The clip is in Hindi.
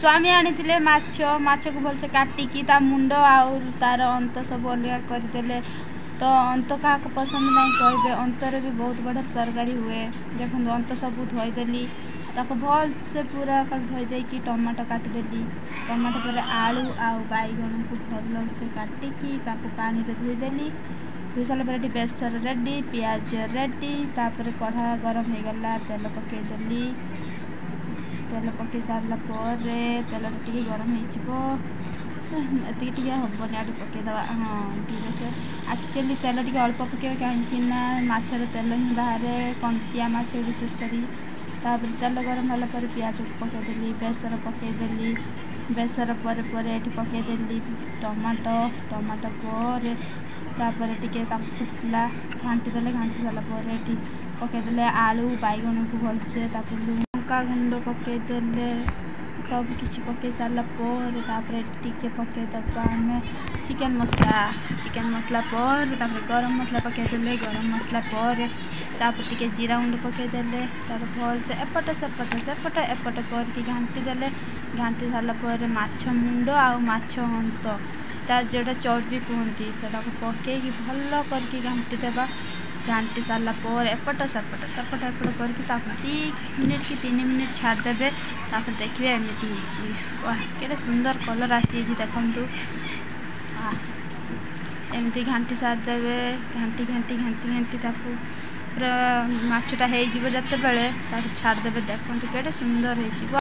स्वामी आनी माछ माछ को भलसे काटिकी ता मुंड आउ तार अंत सब अलग करदे। तो अंत क्या पसंद नहीं कहे अंतर भी बहुत बड़ा तरकारी हुए। देखो अंत सब धोईदेली ताको भल से पूरा धोईदे कि टमाटो काटिदेली। टमाटो पर आलू आउ बैगन को भल से काटिकी ताको पानी रे धोईदेली। धोई सारा पर बेसर रेडी पियाज रेडी। तापर कढ़ा गरम हो गला तेल पकईदेली। तेल पकई सारा पर तेल टी गरम हो एति हेनी आठ पकईदे। हाँ धीरे से एक्चुअली तेल टी अल्प पकईबे कहीं माछर तेल ही बाहर कंटिया माछ विशेषकर। तापर तेल गरम होला पर प्याज पकईदेली बेसर पकईदेली। बेसर पर पकईदेली टमाटो टमाटो पर तापर टिके फुटला घाटीदेले। घाटी सारा पर पकईदेले आलू बैगन को भलसे लंका गुंड पकईदेले। सब किसी पकई सारा पर टिके पकईदबा आम चिकेन मसला पर गरम मसला पकईदेले। गरम मसला पर टिके जीरा गुंड पकईदेले। भल से एपट सेपट एपट करके घाटीदेले। घाटी सारा पर माछ मुंड आउ माछ अंत तार जोटा चर्बी कहती से पकईकी भल करके घाटीदेबा। घाटी सारा पर एपट सेपट करके 2 मिनिट कि 3 मिनिट छाड़देवे। देखिए एमती के सुंदर कलर आसी देखु एमती घाटी सारदेवे। घाटी घाटी घाटी घाटी पूरा माछटा हो जिते बेले छाड़देवे। देखो के सुंदर हो।